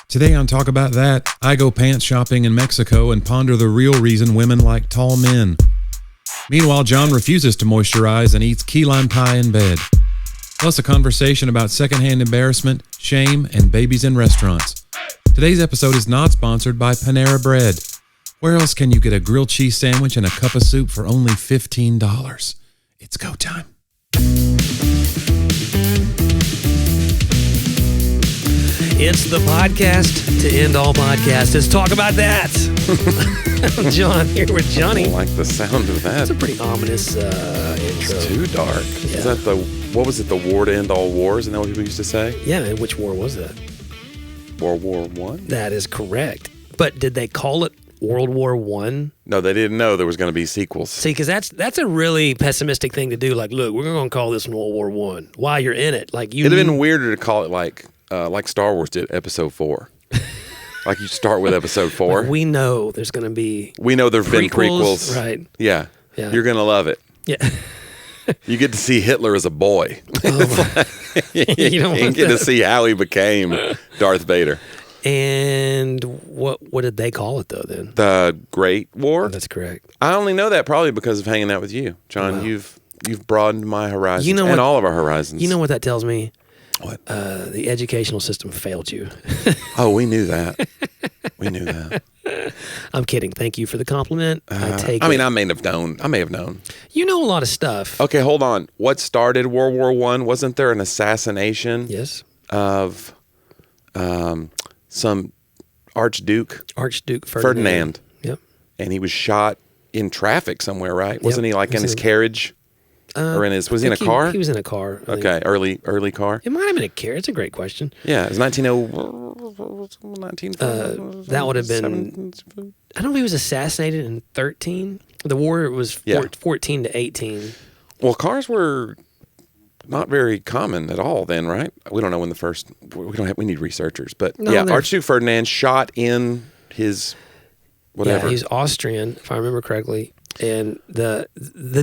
Today on Talk About That, I go pants shopping in Mexico and ponder the real reason women like tall men. Meanwhile, John refuses to moisturize and eats key lime pie in bed. Plus a conversation about secondhand embarrassment, shame, and babies in restaurants. Today's episode is not sponsored by Panera Bread. Where else can you get a grilled cheese sandwich and a cup of soup for only $15? It's go time. It's the podcast to end all podcasts. Let's talk about that. I'm John here with Jonnie. I like the sound of that. That's a pretty ominous intro. It's too dark. Yeah. Is that what was it, the war to end all wars? Isn't that what people used to say? Yeah, and which war was that? World War I? That is correct. But did they call it World War I? No, they didn't know there was going to be sequels. See, because that's a really pessimistic thing to do. Like, look, we're going to call this World War I while you're in it. Like, It'd have been weirder to call it like Star Wars did, Episode 4. Like you start with Episode 4. Like we know there's going to be We know there have been prequels. Right. Yeah. You're going to love it. Yeah. You get to see Hitler as a boy. Oh, you don't want get to that. see how he became Darth Vader. And what did they call it, though, then? The Great War? That's correct. I only know that probably because of hanging out with you. John, Wow. you've broadened my horizons You know and what- all of our horizons. You know what that tells me? What? The educational system failed you. Oh, we knew that. We knew that. I'm kidding. Thank you for the compliment. I take I mean, it. I may have known. You know a lot of stuff. Okay, hold on. What started World War I? Wasn't there an assassination Yes. of some Archduke Archduke Ferdinand? Yep. And he was shot in traffic somewhere, right? Wasn't he like in his in- carriage? Or in his, was he in a car? He was in a car. I think. Okay, early car. It might have been a carriage. It's a great question. Yeah, it was 19. That would have been. I don't know if he was assassinated in 13. The war was 14 to 18. Well, cars were not very common at all then, right? We don't know when the first. We need researchers, but No, yeah, they're- Archduke Ferdinand shot in his whatever. Yeah, he's Austrian, if I remember correctly. And the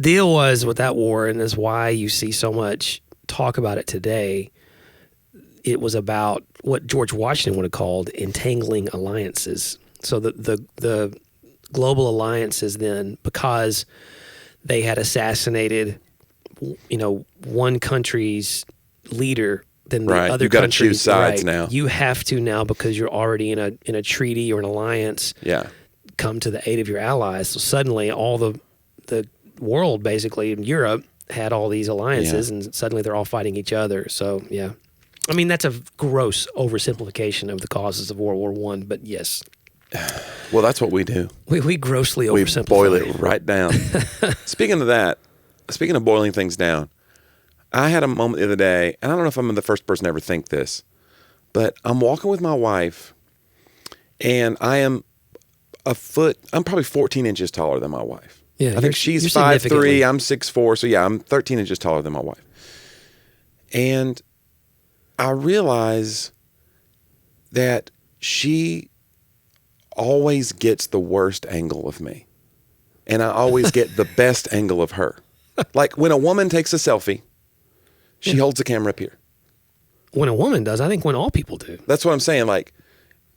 deal was with that war, and that's why you see so much talk about it today. It was about what George Washington would have called entangling alliances. So the global alliances then, because they had assassinated, one country's leader, then the Right. other You gotta country, choose sides right, now. You have to now because you're already in a treaty or an alliance. Yeah. Come to the aid of your allies. So suddenly all the world, basically in Europe, had all these alliances, and suddenly they're all fighting each other. So, yeah. I mean, that's a gross oversimplification of the causes of World War I, but yes. Well, that's what we do. We grossly We oversimplify. boil it right down. Speaking of boiling things down, I had a moment the other day, and I don't know if I'm the first person to ever think this, but I'm walking with my wife, and I am I'm probably 14 inches taller than my wife. Yeah, I think she's 5'3", I'm 6'4", so yeah, I'm 13 inches taller than my wife. And I realize that she always gets the worst angle of me. And I always get the best angle of her. Like when a woman takes a selfie, she holds the camera up here. When a woman does, I think when all people do. That's what I'm saying. Like,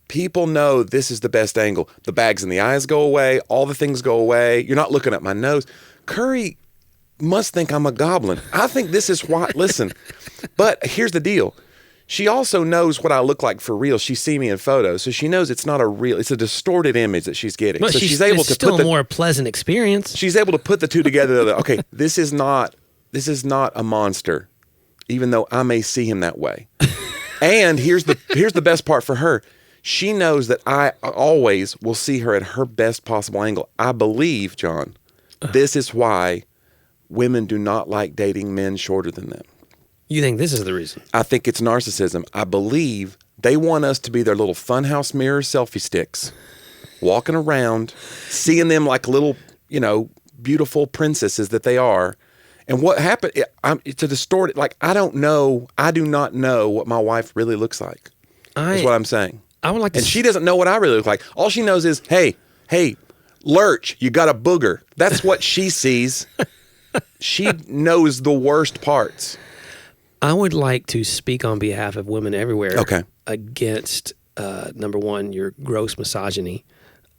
people know this is the best angle. The bags in the eyes go away. All the things go away. You're not looking at my nose. Curry must think I'm a goblin. I think this is why. Listen, but here's the deal. She also knows what I look like for real. She's seen me in photos, so she knows it's not it's a distorted image that she's getting. But so she's able it's to still put a more pleasant experience. she's able to put the two together. Okay, this is not a monster, even though I may see him that way. And here's the best part for her. She knows that I always will see her at her best possible angle. I believe, John, this is why women do not like dating men shorter than them. You think this is the reason? I think it's narcissism. I believe they want us to be their little funhouse mirror selfie sticks, walking around, seeing them like little, beautiful princesses that they are. And what happened, to distort it, like, I do not know what my wife really looks like, is what I'm saying. I would like to. And she doesn't know what I really look like. All she knows is, hey, Lurch, you got a booger. That's what she sees. She knows the worst parts. I would like to speak on behalf of women everywhere Okay. against number one, your gross misogyny,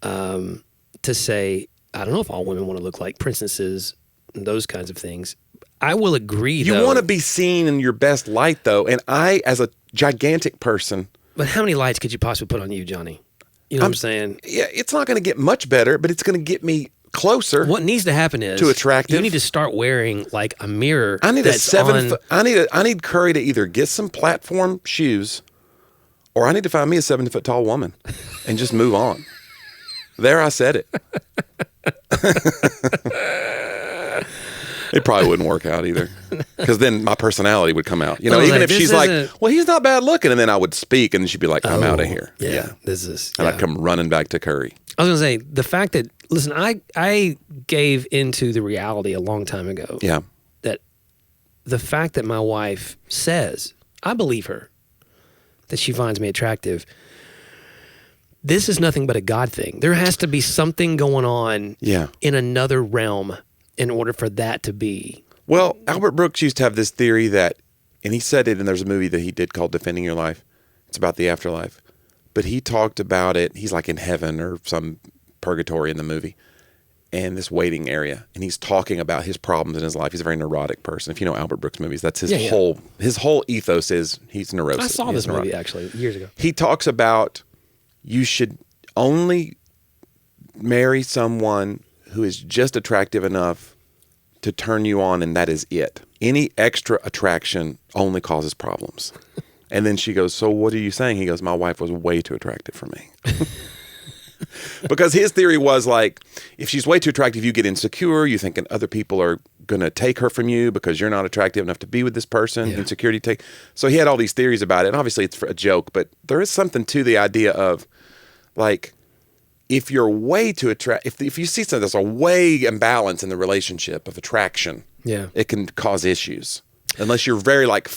to say, I don't know if all women want to look like princesses and those kinds of things. I will agree, You want to be seen in your best light, though. And I, as a gigantic person... But how many lights could you possibly put on you, Jonnie? You know what I'm saying? Yeah, it's not going to get much better, but it's going to get me closer. What needs to happen is... To attractive. You need to start wearing, like, a mirror. I need that's a 7 foot... I need Curry to either get some platform shoes, or I need to find me a 7-foot tall woman and just move on. There, I said it. It probably wouldn't work out either, because then my personality would come out. You know, even if she's like, "Well, he's not bad looking," and then I would speak, and she'd be like, "I'm out of here." Yeah, this is. And I'd come running back to Curry. I was gonna say the fact that listen, I gave into the reality a long time ago. Yeah. That the fact that my wife says, I believe her, that she finds me attractive. This is nothing but a God thing. There has to be something going on in another realm in order for that to be. Well, Albert Brooks used to have this theory that, and he said it, and there's a movie that he did called Defending Your Life. It's about the afterlife. But he talked about it, he's like in heaven or some purgatory in the movie, and this waiting area. And he's talking about his problems in his life. He's a very neurotic person. If you know Albert Brooks movies, that's his whole ethos is he's neurotic. I saw this movie actually years ago. He talks about you should only marry someone who is just attractive enough to turn you on, and that is it. Any extra attraction only causes problems. And then she goes, so what are you saying? He goes, my wife was way too attractive for me. Because his theory was like, if she's way too attractive, you get insecure. You thinking other people are going to take her from you because you're not attractive enough to be with this person. Insecurity take. So he had all these theories about it. And obviously it's a joke, but there is something to the idea of like, if you're way too attractive, if you see something that's a way imbalance in the relationship of attraction, it can cause issues. Unless you're very like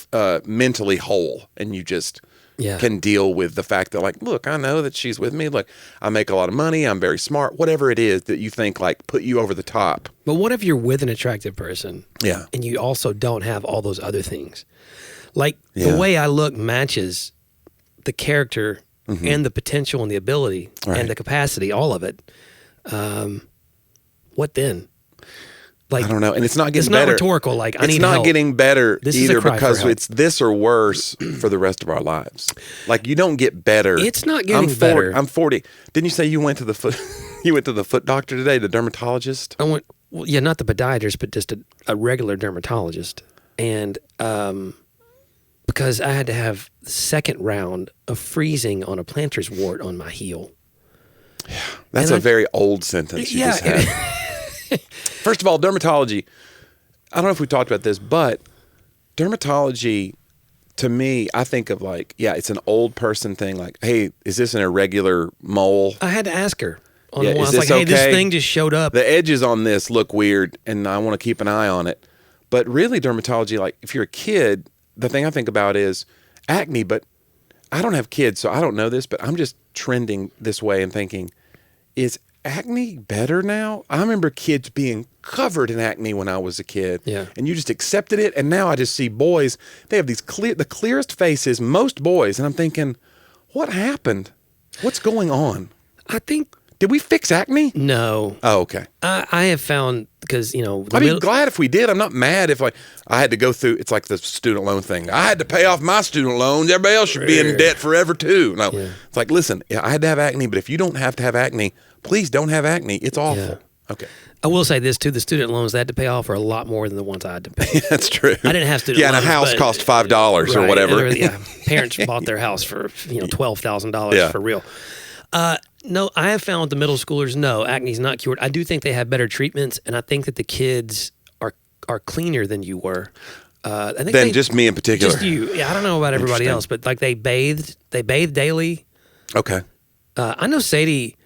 mentally whole and you just can deal with the fact that like, look, I know that she's with me. Look, I make a lot of money. I'm very smart. Whatever it is that you think like put you over the top. But what if you're with an attractive person? Yeah. And you also don't have all those other things? Like the way I look matches the character and the potential and the ability and the capacity, all of it. What then? Like, I don't know. And it's not getting better. It's not rhetorical. Like, I need help. It's not getting better either because for it's this or worse for the rest of our lives. Like, you don't get better. It's not getting better. I'm 40. Didn't you say you went to the foot you went to the foot doctor today, the dermatologist? I went, well, yeah, not the podiatrist, but just a regular dermatologist. And because I had to have the second round of freezing on a plantar's wart on my heel. Yeah. That's a very old sentence you just had. First of all, dermatology, I don't know if we talked about this, but dermatology, to me, I think of like, it's an old person thing. Like, hey, is this an irregular mole? I had to ask her. On is one. I was this like, hey, okay? this thing just showed up. The edges on this look weird, and I want to keep an eye on it. But really, dermatology, like if you're a kid, the thing I think about is acne, but I don't have kids, so I don't know this, but I'm just trending this way and thinking, is acne better now? I remember kids being covered in acne when I was a kid. Yeah. And you just accepted it. And now I just see boys, they have these the clearest faces, most boys. And I'm thinking, what happened? What's going on? I think. Did we fix acne? No. Oh, okay. I have found, because, you know. I'd be glad if we did. I'm not mad if like I had to go through, it's like the student loan thing. I had to pay off my student loans. Everybody else should be in debt forever too. No. Yeah. It's like, listen, I had to have acne, but if you don't have to have acne, please don't have acne. It's awful. Yeah. Okay. I will say this too: the student loans I had to pay off are a lot more than the ones I had to pay. That's true. I didn't have student loans. Yeah, and a house cost $5 or whatever. Parents bought their house for $12,000 for real. No, I have found the middle schoolers. No, acne's not cured. I do think they have better treatments, and I think that the kids are cleaner than you were. I think just me in particular. Just you. Yeah, I don't know about everybody else, but like they bathed daily. Okay. I know Sadie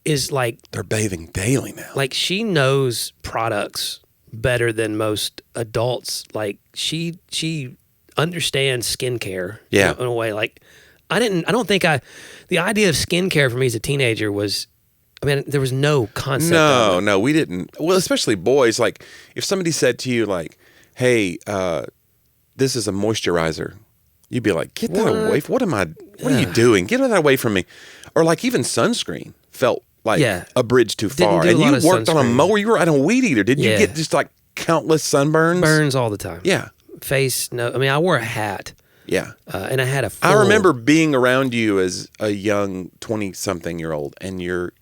is like... They're bathing daily now. Like, she knows products better than most adults. Like, she understands skincare in a way. Like, the idea of skincare for me as a teenager was, there was no concept of it. No, we didn't. Well, especially boys. Like, if somebody said to you, like, hey, this is a moisturizer. You'd be like, get that away. What are you doing? Get that away from me. Or like even sunscreen felt like a bridge too far. And you worked on a mower. You were at a weed eater. Did you get just like countless sunburns? Burns all the time. Yeah. Face, no. I mean, I wore a hat. Yeah. And I had a full... I remember being around you as a young 20-something-year-old, and you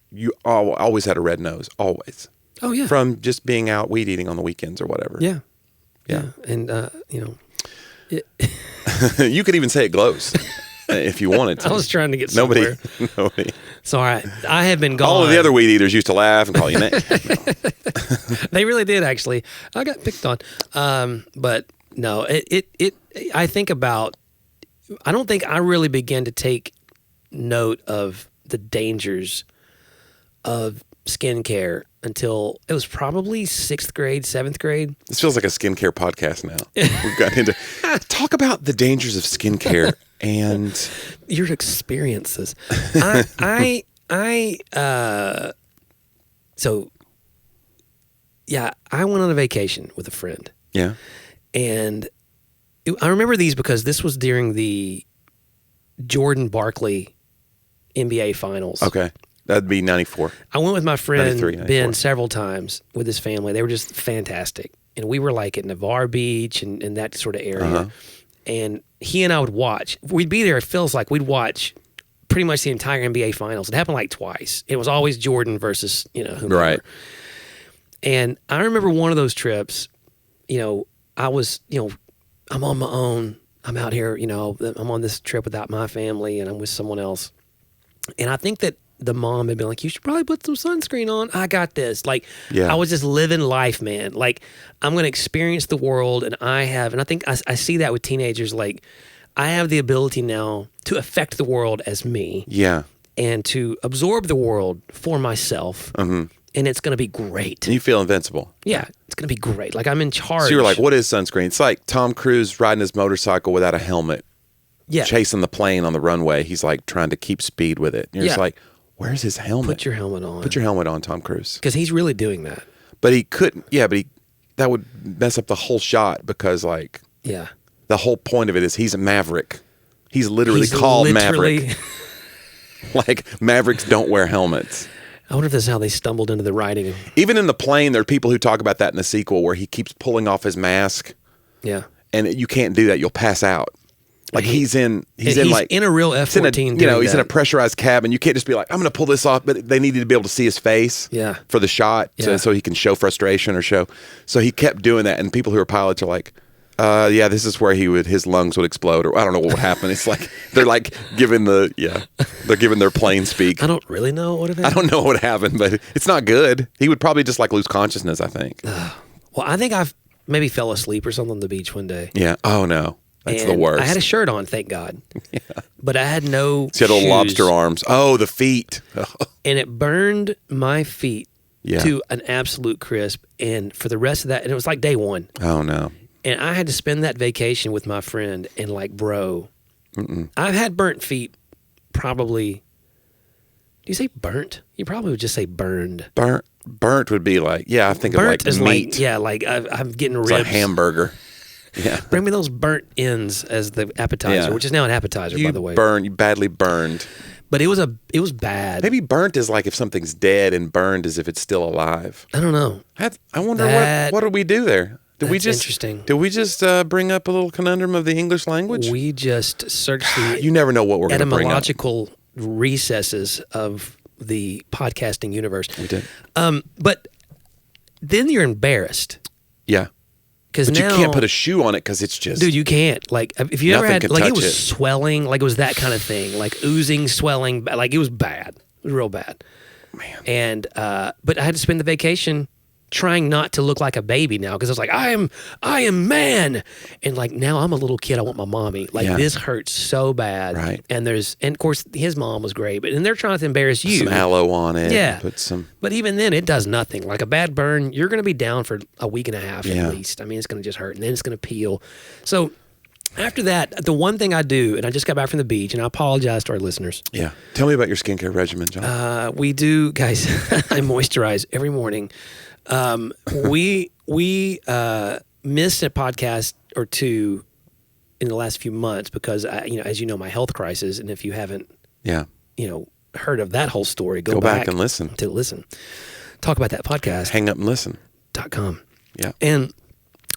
always had a red nose. Always. Oh, yeah. From just being out weed eating on the weekends or whatever. Yeah. Yeah. And, you could even say it glows if you wanted to. I was trying to get somewhere. Nobody. So I have been gone. All of the other weed eaters used to laugh and call you names. They really did, actually. I got picked on. But no, I think about, I don't think I really began to take note of the dangers of skincare until it was probably 6th grade, 7th grade. This feels like a skincare podcast now. We've gotten into talk about the dangers of skincare and your experiences. So I went on a vacation with a friend. Yeah. And I remember these because this was during the Jordan Barkley NBA finals. Okay. That'd be 94. I went with my friend Ben several times with his family. They were just fantastic. And we were like at Navarre Beach and that sort of area. Uh-huh. And he and I would watch. We'd be there, it feels like we'd watch pretty much the entire NBA finals. It happened like twice. It was always Jordan versus, whomever. Right. And I remember one of those trips, I was, I'm on my own. I'm out here, I'm on this trip without my family and I'm with someone else. And I think that the mom had been like, you should probably put some sunscreen on. I got this. Like, I was just living life, man. Like, I'm going to experience the world. And I think I see that with teenagers. Like, I have the ability now to affect the world as me. Yeah. And to absorb the world for myself. Mm-hmm. And it's going to be great. And you feel invincible. Yeah, it's going to be great. Like, I'm in charge. So you're like, what is sunscreen? It's like Tom Cruise riding his motorcycle without a helmet. Yeah. Chasing the plane on the runway. He's like trying to keep speed with it. And you're just like, where's his helmet? Put your helmet on. Put your helmet on, Tom Cruise. Because he's really doing that. But he couldn't. Yeah, but that would mess up the whole shot because, like, the whole point of it is he's a maverick. He's literally called Maverick. Like, mavericks don't wear helmets. I wonder if this is how they stumbled into the writing. Even in the plane, there are people who talk about that in the sequel where he keeps pulling off his mask. Yeah. And you can't do that. You'll pass out. Like he's in a real F-14. He's in a pressurized cabin. You can't just be like, I'm going to pull this off. But they needed to be able to see his face for the shot so he can show frustration or show. So he kept doing that. And people who are pilots are like, this is where his lungs would explode, or I don't know what would happen. It's like they're like giving their plane speak. I don't really know what would happen. I don't know what would happen, but it's not good. He would probably just like lose consciousness, I think. Well, I think I've maybe fell asleep or something on the beach one day. Yeah. Oh no. That's the worst. I had a shirt on, thank God. Yeah. But I had no shoes. You had little lobster arms. Oh, the feet. And it burned my feet to an absolute crisp. And for the rest of that, and it was like day one. Oh, no. And I had to spend that vacation with my friend and like, bro, I've had burnt feet probably. Do you say burnt? You probably would just say burned. Burnt would be like, I think burnt of like meat. I'm getting ribs. It's like hamburger. Yeah. Bring me those burnt ends as the appetizer, which is now an appetizer, by the way. You badly burned. But it was bad. Maybe burnt is like if something's dead and burned is if it's still alive. I don't know. I wonder what did we do there? Interesting. Did we just bring up a little conundrum of the English language? We just searched the you never know what we're going to bring up. Etymological recesses of the podcasting universe. We did. But then you're embarrassed. Yeah. But now, you can't put a shoe on it because it's just... Dude, you can't. Like, if you ever had... Like, it was swelling. Like, it was that kind of thing. Like, oozing, swelling. Like, it was bad. It was real bad. Man. And, but I had to spend the vacation trying not to look like a baby now because I was like, I am man. And, like, now I'm a little kid. I want my mommy. Like, this hurts so bad. Right. And of course, his mom was great. And they're trying to embarrass you. Some aloe on it. Yeah. But even then, it does nothing. Like a bad burn, you're going to be down for a week and a half at least. I mean, it's going to just hurt. And then it's going to peel. So after that, the one thing I do, and I just got back from the beach, and I apologize to our listeners. Yeah. Tell me about your skincare regimen, John. We do, guys, I moisturize every morning. We missed a podcast or two in the last few months because as you know, my health crisis, and if you haven't, heard of that whole story, go back and listen. Talk about that podcast. Hang up and listen. .com. Yeah.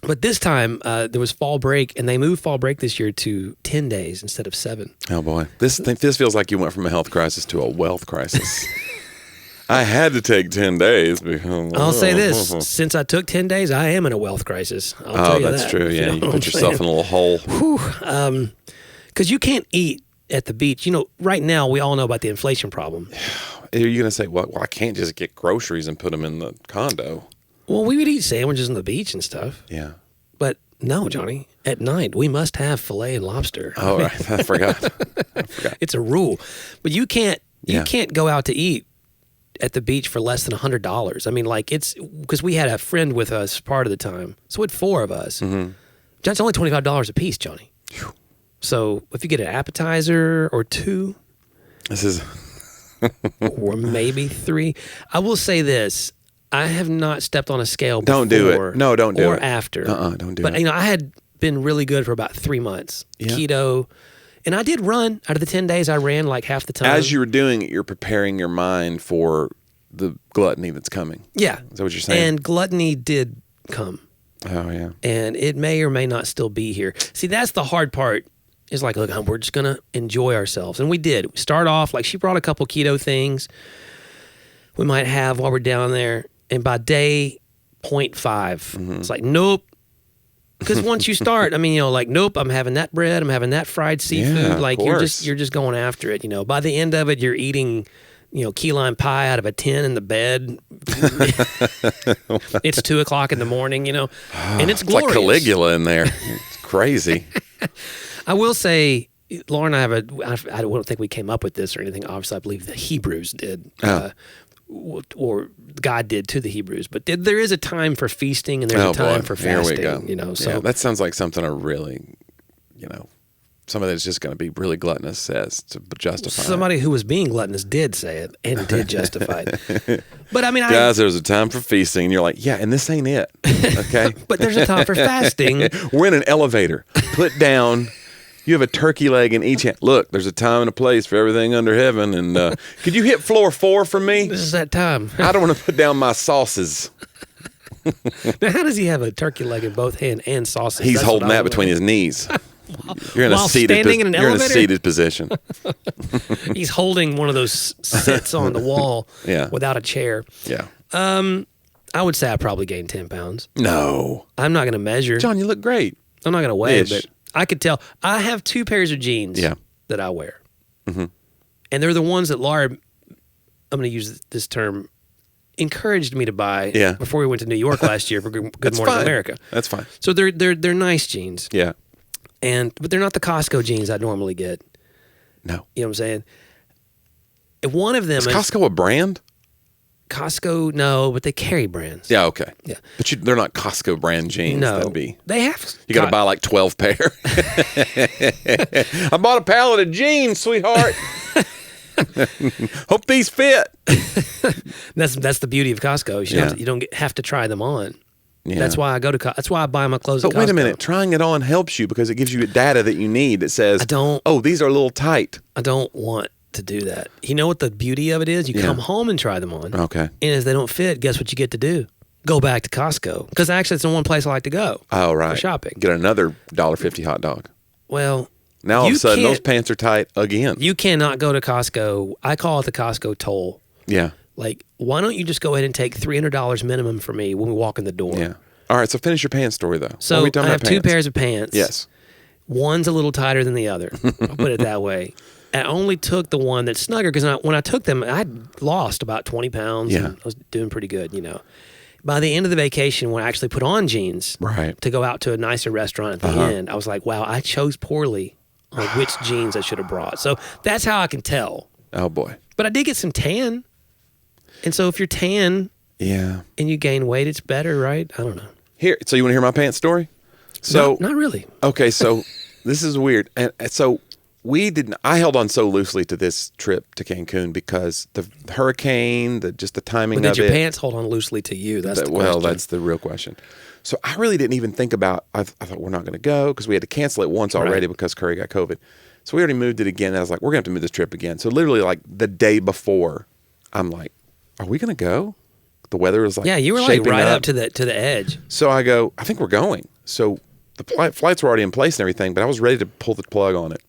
But this time there was fall break, and they moved fall break this year to 10 days instead of 7. Oh boy, this feels like you went from a health crisis to a wealth crisis. I had to take 10 days because I'll say this: since I took 10 days, I am in a wealth crisis. I'll tell you that's that. true. Yeah, you put yourself in a little hole. Because you can't eat at the beach. Right now we all know about the inflation problem. Are you going to say, well, I can't just get groceries and put them in the condo? Well, we would eat sandwiches on the beach and stuff. Yeah. But no, Johnny, at night we must have filet and lobster. Oh, right. I forgot. It's a rule. But you can't go out to eat at the beach for less than $100. I mean, it's because we had a friend with us part of the time. So we had 4 of us. Mm-hmm. That's only $25 a piece, Johnny. Whew. So if you get an appetizer or 2, this is or maybe 3. I will say this. I have not stepped on a scale before. Don't do it. No, don't do it. Or after. Don't do it. But, I had been really good for about 3 months. Yeah. Keto. And I did run. Out of the 10 days, I ran like half the time. As you were doing it, you're preparing your mind for the gluttony that's coming. Yeah. Is that what you're saying? And gluttony did come. Oh, yeah. And it may or may not still be here. See, that's the hard part. Is like, look, we're just going to enjoy ourselves. And we did. We start off, she brought a couple keto things we might have while we're down there. And by day 0.5, it's like, nope. Because once you start, nope, I'm having that bread, I'm having that fried seafood. You're just going after it. By the end of it, you're eating, key lime pie out of a tin in the bed. It's 2:00 in the morning, and it's glorious. Like Caligula in there. It's crazy. I will say, Laura and I don't think we came up with this or anything. Obviously, I believe the Hebrews did. Or God did to the Hebrews, but there is a time for feasting and there's a time for fasting. Here we go. So that sounds like something I really, somebody that's just going to be really gluttonous says to justify. Somebody who was being gluttonous did say it and did justify it. But guys, there's a time for feasting, and you're like, yeah, and this ain't it. Okay, but there's a time for fasting. We're in an elevator. Put down. You have a turkey leg in each hand. Look, there's a time and a place for everything under heaven. And could you hit floor 4 for me? This is that time. I don't want to put down my sauces. Now, how does he have a turkey leg in both hands and sauces? He's holding that between his knees. You're in a seated position. He's holding one of those sits on the wall without a chair. Yeah. I would say I probably gained 10 pounds. No. I'm not going to measure. John, you look great. I'm not going to weigh, but I could tell. I have 2 pairs of jeans that I wear. Mm-hmm. And they're the ones that Laura, I'm going to use this term, encouraged me to buy before we went to New York last year for Good Morning America. That's fine. So they're nice jeans. Yeah. But they're not the Costco jeans I normally get. No. You know what I'm saying? One of them is Costco a brand? Costco, no, but they carry brands. Yeah, okay. Yeah. But they're not Costco brand jeans. No. They have. You got to buy like 12 pair. I bought a pallet of jeans, sweetheart. Hope these fit. That's the beauty of Costco. You don't have to try them on. Yeah. That's why I go to. That's why I buy my clothes. But wait a minute, trying it on helps you because it gives you data that you need that says, "Oh, these are a little tight." I don't want to do that. You know what the beauty of it is? You come home and try them on. Okay. And if they don't fit, guess what you get to do? Go back to Costco because actually it's the one place I like to go. Oh, right. For shopping. Get another $1.50 hot dog. Well. Now all of a sudden those pants are tight again. You cannot go to Costco. I call it the Costco toll. Yeah. Like, why don't you just go ahead and take $300 minimum for me when we walk in the door? Yeah. All right, so finish your pants story, though. So I have 2 pairs of pants. Yes. One's a little tighter than the other. I'll put it that way. I only took the one that's snugger because when I took them, I had lost about 20 pounds. Yeah. And I was doing pretty good, By the end of the vacation, when I actually put on jeans to go out to a nicer restaurant at the end, I was like, wow, I chose poorly on which jeans I should have brought. So that's how I can tell. Oh, boy. But I did get some tan. And so if you're tan and you gain weight, it's better, right? I don't know. So you want to hear my pants story? So not really. Okay, so this is weird. And so I held on so loosely to this trip to Cancun because the hurricane, just the timing of it. Did your pants hold on loosely to you? That's the question. Well, that's the real question. So I really didn't even think about, I thought we're not going to go because we had to cancel it once already because Curry got COVID. So we already moved it again. And I was like, we're going to have to move this trip again. So literally like the day before, I'm like, are we going to go? The weather was like you were like right up to the edge. So I go, I think we're going. So the flights were already in place and everything, but I was ready to pull the plug on it.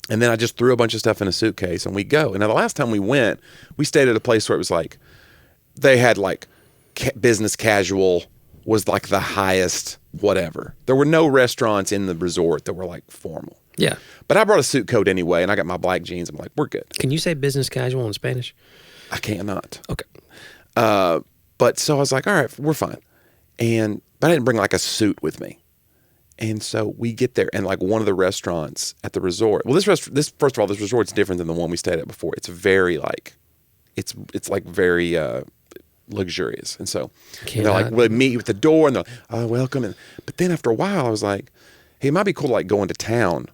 And then I just threw a bunch of stuff in a suitcase and we go. And now the last time we went, we stayed at a place where it was like, they had like business casual was like the highest whatever. There were no restaurants in the resort that were like formal. Yeah. But I brought a suit coat anyway and I got my black jeans. I'm like, we're good. Can you say business casual in Spanish? I cannot. Okay. But so I was like, all right, we're fine. But I didn't bring like a suit with me. And so we get there, and like one of the restaurants at the resort. Well, first of all, this resort's different than the one we stayed at before. It's very like, it's like very luxurious. And so they're like, we'll meet you at the door, and they're like, oh, welcome. But then after a while, I was like, hey, it might be cool to like go into town.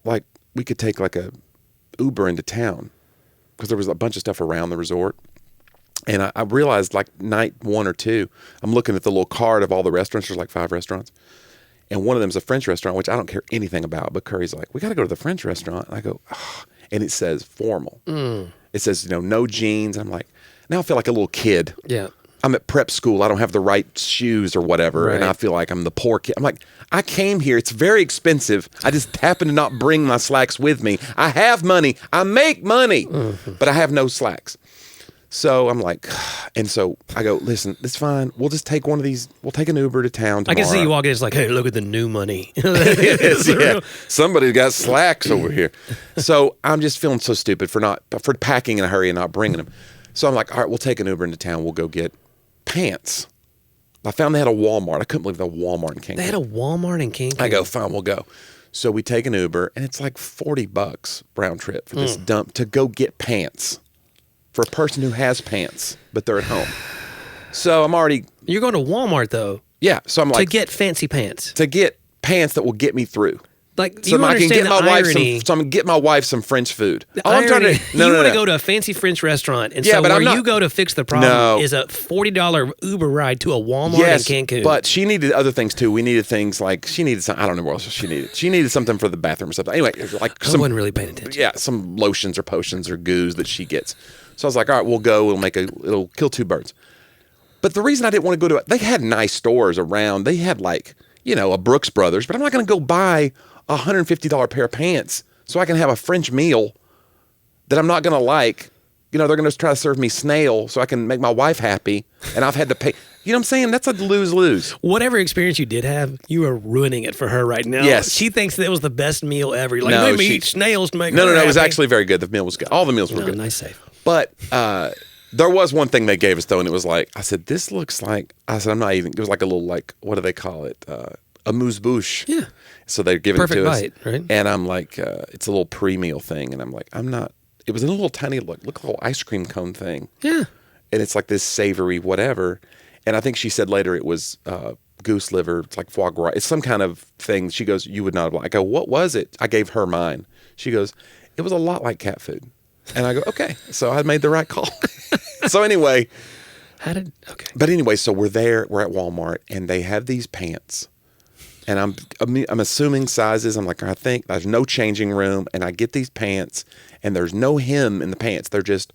Like we could take like a Uber into town because there was a bunch of stuff around the resort. And I realized like night 1 or 2, I'm looking at the little card of all the restaurants. There's like 5 restaurants. And one of them is a French restaurant, which I don't care anything about. But Curry's like, we got to go to the French restaurant. And I go, oh. And it says formal. It says, no jeans. I'm like, now I feel like a little kid. Yeah. I'm at prep school. I don't have the right shoes or whatever. Right. And I feel like I'm the poor kid. I'm like, I came here. It's very expensive. I just happen to not bring my slacks with me. I have money. I make money. But I have no slacks. So I'm like, and so I go, listen, it's fine. We'll just take one of these. We'll take an Uber to town tomorrow. I can see you walking in. It's like, hey, look at the new money. Yeah. Somebody's got slacks over here. So I'm just feeling so stupid for packing in a hurry and not bringing them. So I'm like, all right, we'll take an Uber into town. We'll go get pants. I found they had a Walmart. I couldn't believe the Walmart in Cancun. They had a Walmart in Cancun? I go, fine, we'll go. So we take an Uber, and it's like $40 round trip for this dump to go get pants. For a person who has pants, but they're at home. So I'm already... You're going to Walmart, though. Yeah. So I'm like... To get fancy pants. To get pants that will get me through. Like, so you I can get my irony. wife so I'm going to get my wife some French food. You want to go to a fancy French restaurant, and so where you go to fix the problem is a $40 Uber ride to a Walmart in Cancun. But she needed other things, too. We needed things like... She needed some... I don't know what else she needed. She needed something for the bathroom or something. Anyway, like... I wasn't really paying attention. Yeah, some lotions or potions or goos that she gets. So I was like, all right, we'll go. It'll kill 2 birds. But the reason I didn't want to go to it, they had nice stores around. They had like, a Brooks Brothers, but I'm not going to go buy a $150 pair of pants so I can have a French meal that I'm not going to like. They're going to try to serve me snail so I can make my wife happy, and I've had to pay. You know what I'm saying? That's a lose-lose. Whatever experience you did have, you are ruining it for her right now. Yes. She thinks that was the best meal ever. You're like, let me eat snails to make her No, happy. it was actually very good. The meal was good. All the meals were good. Nice save. But there was one thing they gave us, though, and it was like, I said, this looks like, I'm not even, it was like a little, like, what do they call it? Amuse-bouche. Yeah. So they're giving it to us. Perfect bite, right? And I'm like, it's a little pre-meal thing. And I'm like, it was in a little tiny, look a little ice cream cone thing. Yeah. And it's like this savory whatever. And I think she said later it was goose liver. It's like foie gras. It's some kind of thing. She goes, you would not have liked. I go, what was it? I gave her mine. She goes, it was a lot like cat food. And I go, okay. So I made the right call. So anyway. Okay. But anyway, so we're there. We're at Walmart. And they have these pants. And I'm assuming sizes. I'm like, I think there's no changing room. And I get these pants. And there's no hem in the pants. They're just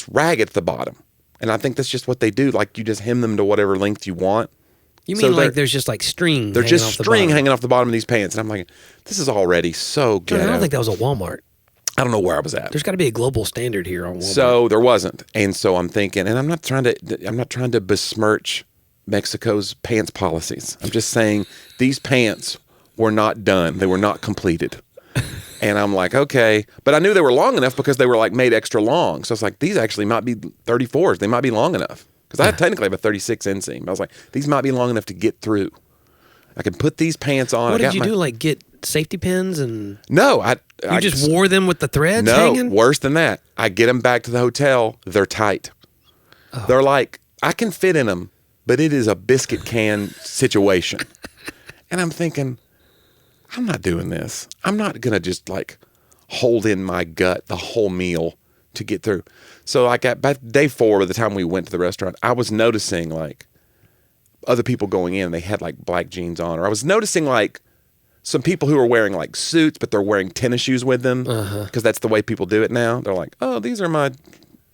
ragged at the bottom. And I think that's just what they do. Like, you just hem them to whatever length you want. You mean like there's just like string? They're just string hanging off the bottom of these pants. And I'm like, this is already so good. I don't think that was a Walmart. I don't know where I was at. There's got to be a global standard here on Walmart. So there wasn't. And so I'm thinking, and I'm not trying to besmirch Mexico's pants policies. I'm just saying these pants were not done. They were not completed. And I'm like, okay. But I knew they were long enough because they were like made extra long. So I was like, these actually might be 34s. They might be long enough. Because I technically have a 36 inseam. I was like, these might be long enough to get through. I can put these pants on. What did you do? Like get safety pins and... No. You just wore them with the threads No, hanging? worse than that. I get them back to the hotel. They're tight. Oh. They're like, I can fit in them, but it is a biscuit can situation. And I'm thinking... I'm not doing this. I'm not going to just like hold in my gut the whole meal to get through. So like by day 4, by the time we went to the restaurant, I was noticing like other people going in, they had like black jeans on, or I was noticing like some people who are wearing like suits, but they're wearing tennis shoes with them because that's the way people do it now. They're like, oh, these are my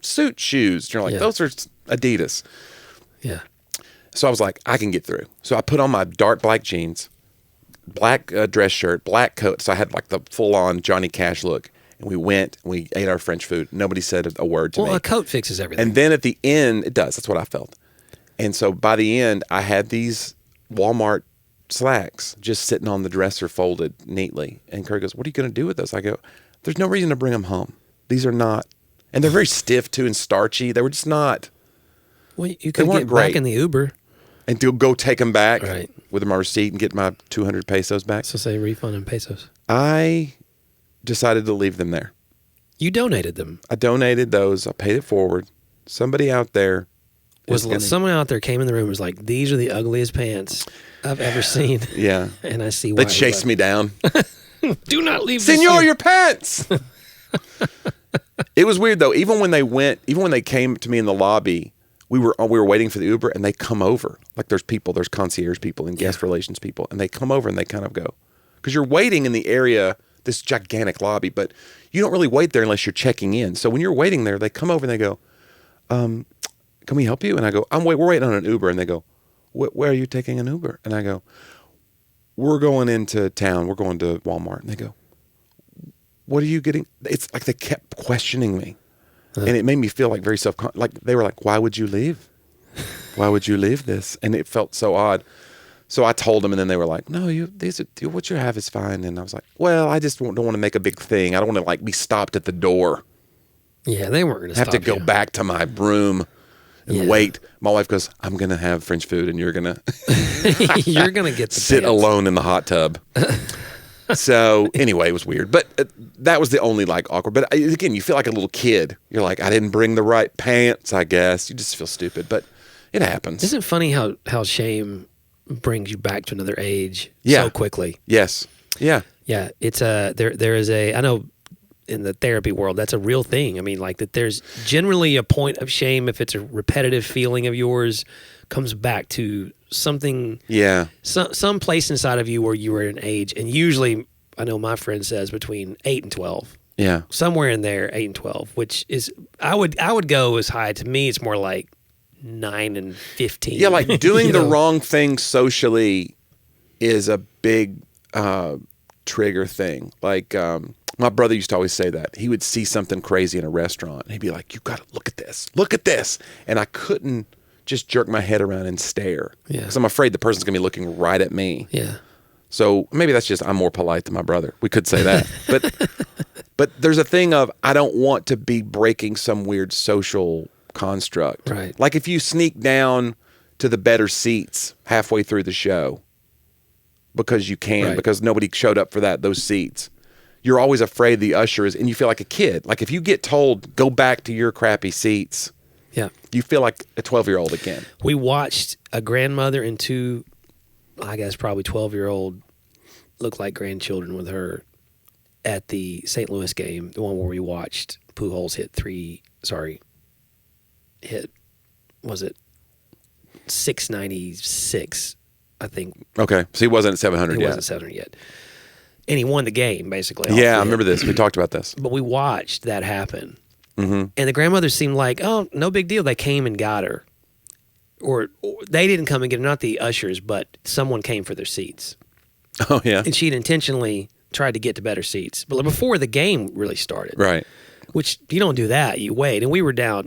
suit shoes. And you're like, those are Adidas. Yeah. So I was like, I can get through. So I put on my dark black jeans, black dress shirt, black coat. So I had like the full-on Johnny Cash look. And we went and we ate our French food. Nobody said a word to me. Well, a coat fixes everything. And then at the end, it does. That's what I felt. And so by the end, I had these Walmart slacks just sitting on the dresser folded neatly. And Kurt goes, what are you going to do with those? I go, there's no reason to bring them home. These are not. And they're very stiff too and starchy. They were just not. Well, you could get back in the Uber. And go take them back with my receipt and get my 200 pesos back. So say refund in pesos. I decided to leave them there. You donated them. I donated those. I paid it forward. Somebody out there. Someone out there came in the room and was like, these are the ugliest pants I've ever seen. Yeah. And I see why. They chased me down. Do not leave this Senor, your pants. It was weird though. Even when they came to me in the lobby, we were waiting for the Uber and they come over. Like there's concierge people and guest relations people, and they come over and they kind of go, because you're waiting in the area, this gigantic lobby, but you don't really wait there unless you're checking in. So when you're waiting there, they come over and they go, can we help you? And I go, we're waiting on an Uber. And they go, where are you taking an Uber? And I go, we're going into town. We're going to Walmart. And they go, what are you getting? It's like they kept questioning me. And it made me feel like very like they were like, why would you leave? Why would you leave this? And it felt so odd. So I told them, and then they were like, no, what you have is fine. And I was like, well, I just don't want to make a big thing. I don't want to like be stopped at the door. Yeah, they weren't going to stop have to go back to my room and wait. My wife goes, I'm going to have French food and you're going to you're going to get the sit alone in the hot tub. So anyway, it was weird. But that was the only like awkward. But again, you feel like a little kid. You're like, I didn't bring the right pants, I guess. You just feel stupid. But it happens. Isn't it funny how shame brings you back to another age so quickly? Yes. Yeah. Yeah. It's there is I know in the therapy world, that's a real thing. I mean, like that there's generally a point of shame if it's a repetitive feeling of yours comes back to something. Yeah. Some place inside of you where you were at an age, and usually I know my friend says between 8 and 12. Yeah. Somewhere in there, 8 and 12, which is I would go as high. To me, it's more like 9 and 15. Yeah, like doing the wrong thing socially is a big trigger thing. Like my brother used to always say that. He would see something crazy in a restaurant, and he'd be like, you got to look at this. And I couldn't just jerk my head around and stare. Yeah. Because I'm afraid the person's going to be looking right at me. Yeah. So maybe that's just I'm more polite than my brother. We could say that. But there's a thing of I don't want to be breaking some weird social construct. Right. Like if you sneak down to the better seats halfway through the show because you can, because nobody showed up for those seats. You're always afraid the usher is, and you feel like a kid. Like if you get told, go back to your crappy seats, you feel like a 12-year-old again. We watched a grandmother and two, I guess probably 12-year-old, look like grandchildren with her at the St. Louis game, the one where we watched Pujols was it 696, I think. Okay, so he wasn't at 700 yet. He wasn't 700 yet. And he won the game, basically. Yeah, I remember this. We talked about this. But we watched that happen. Mm-hmm. And the grandmother seemed like, oh, no big deal. They came and got her. Or they didn't come and get her, not the ushers, but someone came for their seats. Oh, yeah. And she'd intentionally tried to get to better seats. But before the game really started. Right. Which, you don't do that. You wait. And we were down,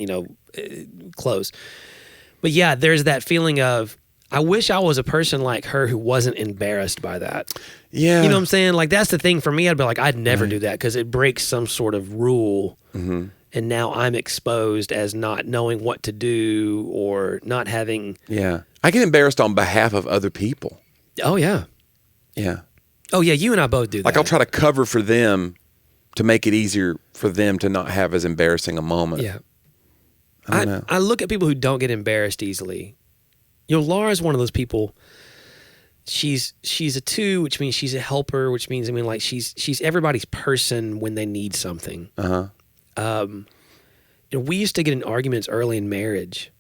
close. But yeah, there's that feeling of, I wish I was a person like her who wasn't embarrassed by that. Yeah. You know what I'm saying? Like, that's the thing for me. I'd be like, I'd never do that because it breaks some sort of rule. Mm-hmm. And now I'm exposed as not knowing what to do or not having. Yeah. I get embarrassed on behalf of other people. Oh, yeah. Yeah. Oh, yeah. You and I both do that. Like, I'll try to cover for them to make it easier for them to not have as embarrassing a moment. Yeah. I don't know. I look at people who don't get embarrassed easily. Laura's one of those people. she's a 2, which means she's a helper, which means, like she's everybody's person when they need something. And we used to get in arguments early in marriage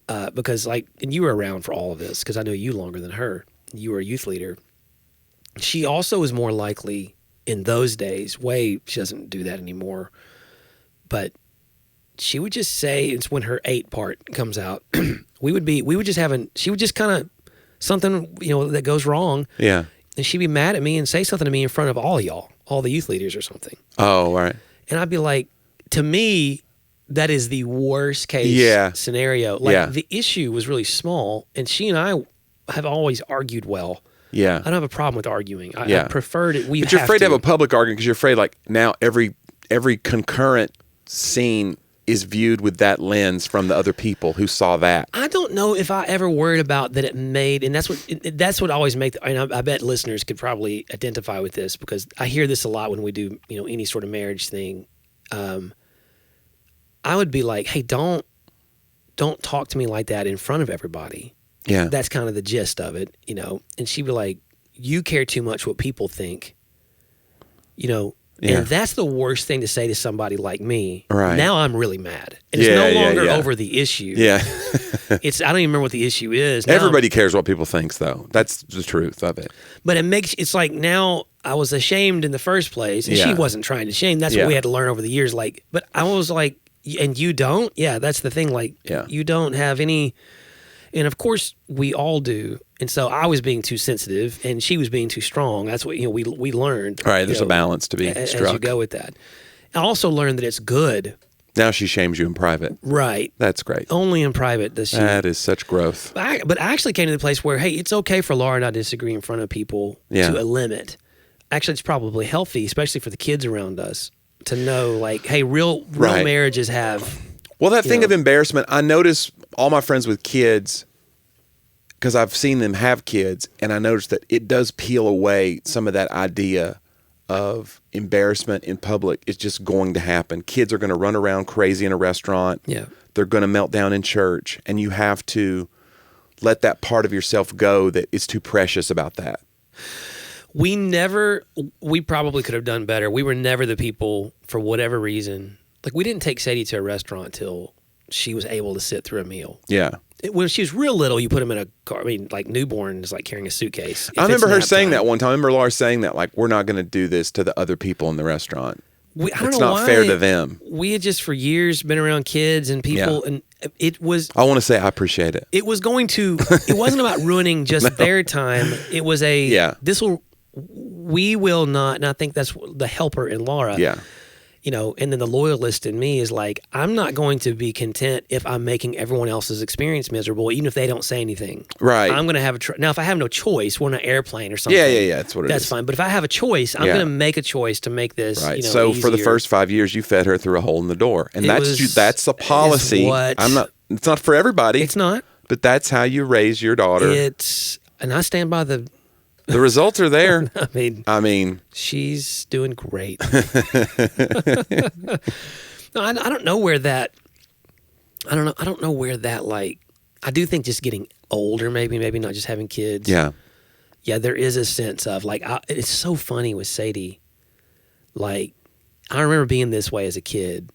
because, like, and you were around for all of this because I know you longer than her. You were a youth leader. She also is more likely in those days. She doesn't do that anymore. But she would just say, it's when her 8 part comes out. she would just kind of something, that goes wrong. Yeah. And she'd be mad at me and say something to me in front of all y'all, all the youth leaders or something. Oh, right. And I'd be like, to me, that is the worst case scenario. Like the issue was really small, and she and I have always argued well. Yeah. I don't have a problem with arguing. I preferred it. But you're afraid to have a public argument because you're afraid, like, now every concurrent scene is viewed with that lens from the other people who saw that. I don't know if I ever worried about that it made, and that's what always make. And I bet listeners could probably identify with this because I hear this a lot when we do any sort of marriage thing. I would be like, hey, don't talk to me like that in front of everybody. Yeah. That's kind of the gist of it, And she'd be like, you care too much what people think, And that's the worst thing to say to somebody like me. Right. Now I'm really mad. And it's no longer over the issue. Yeah. I don't even remember what the issue is. Now, everybody cares what people think, though. That's the truth of it. But it's like now I was ashamed in the first place, and she wasn't trying to shame. That's what we had to learn over the years. Like, but I was like, and you don't? Yeah, that's the thing. Like, you don't have any. And of course, we all do. And so I was being too sensitive, and she was being too strong. That's what we learned. Right, there's a balance to be struck. As you go with that. I also learned that it's good. Now she shames you in private. Right. That's great. Only in private does she. That is such growth. But I actually came to the place where, hey, it's okay for Laura and I to disagree in front of people to a limit. Actually, it's probably healthy, especially for the kids around us, to know, like, hey, real marriages have. Well, that thing of embarrassment, I notice all my friends with kids, because I've seen them have kids, and I noticed that it does peel away some of that idea of embarrassment in public is just going to happen. Kids are going to run around crazy in a restaurant. Yeah. They're going to melt down in church, and you have to let that part of yourself go that is too precious about that. We probably could have done better. We were never the people, for whatever reason. Like, we didn't take Sadie to a restaurant till she was able to sit through a meal. Yeah. When she was real little, you put them in a car. I mean, like, newborn is like carrying a suitcase. I remember her saying that one time. I remember Laura saying that, like, we're not going to do this to the other people in the restaurant. It's not fair to them. We had just for years been around kids and people, and it was. I want to say I appreciate it. It was going to. It wasn't about ruining just their time. It was we will not, and I think that's the helper in Laura. Yeah. And then the loyalist in me is like, I'm not going to be content if I'm making everyone else's experience miserable, even if they don't say anything. Right. I'm going to have now, if I have no choice, we're on an airplane or something. Yeah. That's what it is. That's fine. But if I have a choice, I'm going to make a choice to make this, right. So easier. For the first 5 years, you fed her through a hole in the door. And that's the policy. It's not for everybody. It's not. But that's how you raise your daughter. And I stand by the results are there. I mean, she's doing great. No, I don't know where that. I don't know where that. Like, I do think just getting older, maybe not just having kids. Yeah. There is a sense of like it's so funny with Sadie. Like, I remember being this way as a kid.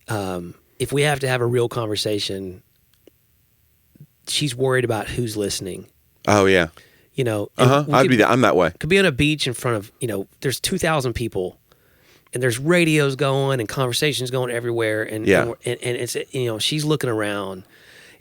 If we have to have a real conversation, she's worried about who's listening. Oh yeah. I'm that way. Could be on a beach in front of, there's 2,000 people, and there's radios going and conversations going everywhere, and it's she's looking around,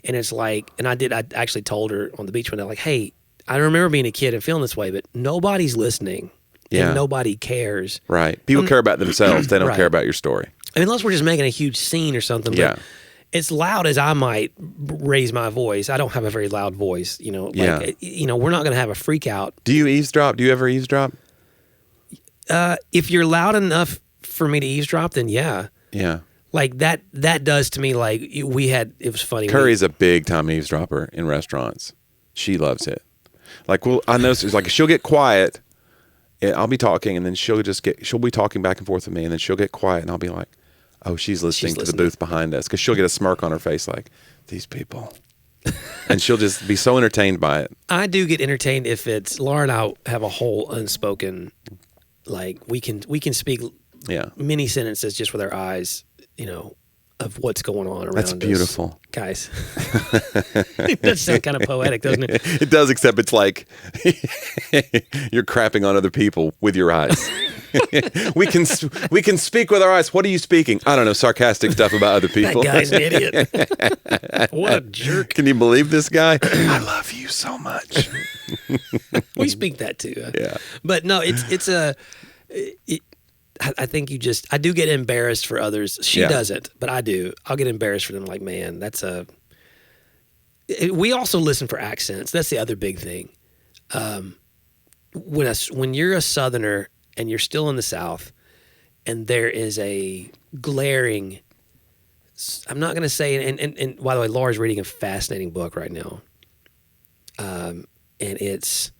and it's like, and I actually told her on the beach one day, like, hey, I remember being a kid and feeling this way, but nobody's listening, and nobody cares. Right. People care about themselves. They don't care about your story. I mean, unless we're just making a huge scene or something. But as loud as I might raise my voice, I don't have a very loud voice, we're not going to have a freak out. Do you eavesdrop? Do you ever eavesdrop? If you're loud enough for me to eavesdrop, then yeah. Yeah. Like that does to me, like it was funny. Curry's a big time eavesdropper in restaurants. She loves it. Like, I notice it's like she'll get quiet and I'll be talking, and then she'll be talking back and forth with me, and then she'll get quiet and I'll be like, oh, she's listening to the booth behind us, because she'll get a smirk on her face like, these people. And she'll just be so entertained by it. I do get entertained if it's Laura and I have a whole unspoken, like we can speak many sentences just with our eyes, of what's going on around us. That's beautiful. Guys. It does sound kind of poetic, doesn't it? It does, except it's like you're crapping on other people with your eyes. we can speak with our eyes. What are you speaking? I don't know, sarcastic stuff about other people. That guy's an idiot. What a jerk. Can you believe this guy? I love you so much. We speak that too. Yeah. But no, I think I do get embarrassed for others. She doesn't, but I do. I'll get embarrassed for them. Like, man, we also listen for accents. That's the other big thing. When you're a Southerner and you're still in the South and there is a glaring, I'm not going to say, and by the way, Laura's reading a fascinating book right now. And it's,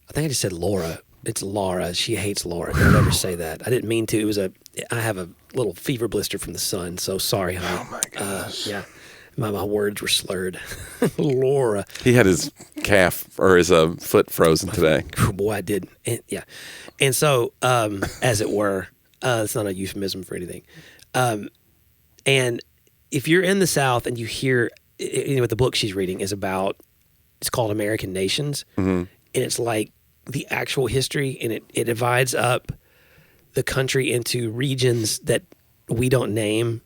I think I just said Laura. It's Laura. She hates Laura. Don't ever say that. I didn't mean to. I have a little fever blister from the sun, so sorry, honey. Oh, my gosh. Yeah. My words were slurred. Laura. He had his calf or his foot frozen today. Boy, I did. And so, as it were, it's not a euphemism for anything. And if you're in the South and you hear, what the book she's reading is about, it's called American Nations. Mm-hmm. And it's like the actual history, and it divides up the country into regions that we don't name.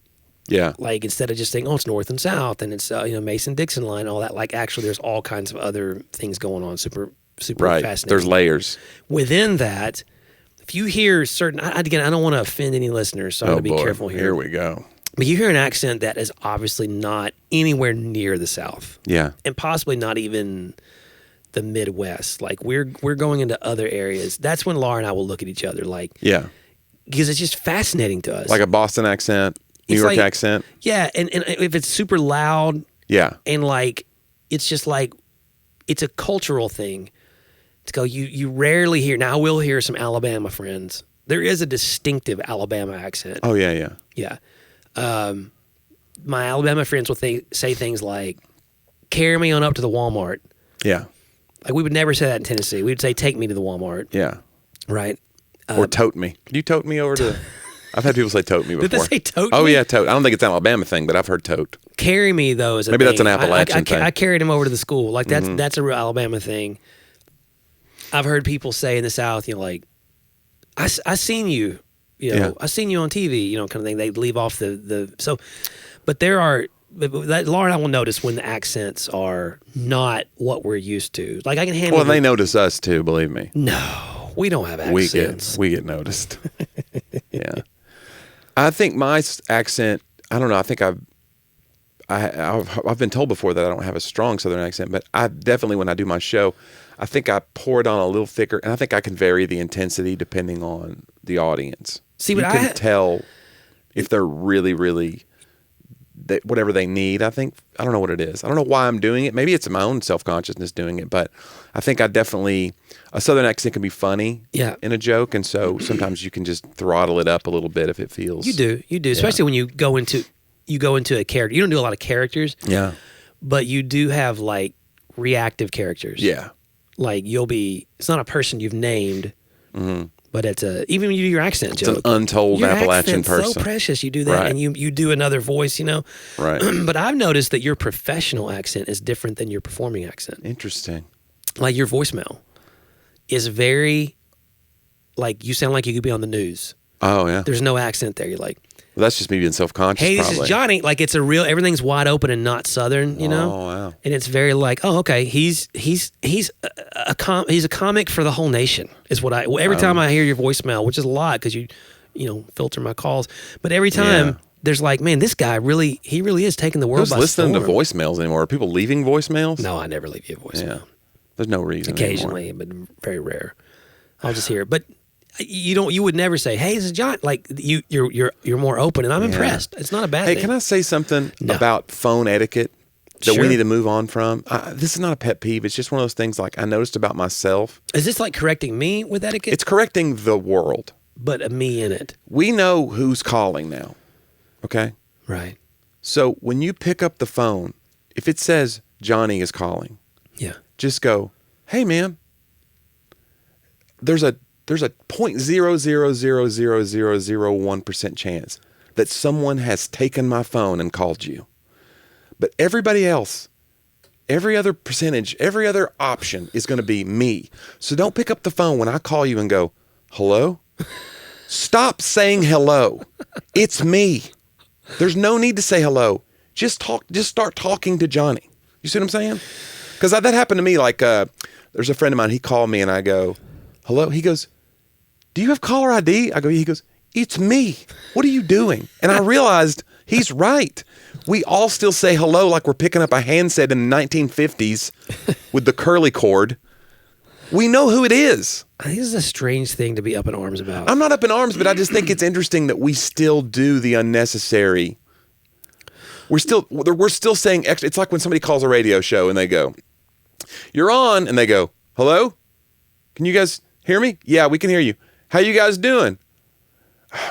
Yeah. Like, instead of just saying, it's North and South, and it's, Mason-Dixon line, all that, like, actually there's all kinds of other things going on. Super right. Fascinating. There's layers. Within that, if you hear certain, again, I don't want to offend any listeners, so I'm going to be careful here. Here we go. But you hear an accent that is obviously not anywhere near the South. Yeah. And possibly not even the Midwest. Like, we're going into other areas. That's when Laura and I will look at each other, like, yeah, because it's just fascinating to us. Like a Boston accent, New York accent. Yeah, and if it's super loud. Yeah. And like, it's just like, it's a cultural thing. To go, you rarely hear. Now I will hear some Alabama friends. There is a distinctive Alabama accent. Oh yeah. Yeah. My Alabama friends will say things like, "Carry me on up to the Walmart." Yeah. Like, we would never say that in Tennessee. We would say, "Take me to the Walmart." Yeah. Right. Or tote me. Can you tote me over to? I've had people say tote me before. Did they say tote? Oh me? Yeah, tote. I don't think it's an Alabama thing, but I've heard tote. Carry me though is a maybe thing. That's an Appalachian thing. I carried him over to the school. Like, that's a real Alabama thing. I've heard people say in the South, like, I seen you, I seen you on TV, kind of thing. They leave off so, but there are, Laura and I will notice when the accents are not what we're used to. Like, I can handle. Well, they notice us too, believe me. No, we don't have accents. We get noticed. Yeah. I think my accent, I don't know, I think I've been told before that I don't have a strong Southern accent, but I definitely, when I do my show, I think I pour it on a little thicker, and I think I can vary the intensity depending on the audience. See, you can tell if they're really, really, whatever they need. I think, I don't know what it is. I don't know why I'm doing it. Maybe it's my own self-consciousness doing it, but I think a Southern accent can be funny in a joke, and so sometimes you can just throttle it up a little bit if it feels. You do, especially when you go into a character. You don't do a lot of characters. Yeah. But you do have, like, reactive characters. Yeah. Like, it's not a person you've named, but it's even when you do your accent joke. It's an untold Appalachian person. It's so precious. You do that, and you do another voice, Right. But I've noticed that your professional accent is different than your performing accent. Interesting. Like, your voicemail is very, like, you sound like you could be on the news. Oh, yeah. There's no accent there. You're like, well, that's just me being self-conscious. Hey, this probably. is Jonnie. Like, it's everything's wide open and not Southern, Oh, wow. And it's very like, oh, okay, he's a comic for the whole nation. Is what every time I hear your voicemail, which is a lot because you filter my calls, but every time there's like, man, this guy really is taking the world by storm. Who's listening to voicemails anymore? Are people leaving voicemails? No, I never leave you a voicemail. Yeah. There's no reason. Occasionally, anymore. But very rare. I'll just hear it, but. You would never say, "Hey, this is John." Like, you're more open, and I'm impressed. It's not a bad thing. Hey, can I say something about phone etiquette that we need to move on from? This is not a pet peeve. It's just one of those things, like, I noticed about myself. Is this like correcting me with etiquette? It's correcting the world, but a me in it. We know who's calling now. Okay, right. So when you pick up the phone, if it says Jonnie is calling. Yeah. Just go, hey man, there's a 0.0000001% chance that someone has taken my phone and called you. But everybody else, every other percentage, every other option is going to be me. So don't pick up the phone when I call you and go, hello? Stop saying hello. It's me. There's no need to say hello. Just start talking to Jonnie. You see what I'm saying? Because that happened to me. Like, there's a friend of mine, he called me and I go, hello? He goes, do you have caller ID? He goes, it's me. What are you doing? And I realized he's right. We all still say hello like we're picking up a handset in the 1950s with the curly cord. We know who it is. I think this is a strange thing to be up in arms about. I'm not up in arms, but I just think it's interesting that we still do the unnecessary. We're still saying extra. It's like when somebody calls a radio show and they go, you're on, and they go, hello? Can you guys hear me? Yeah, we can hear you. How you guys doing?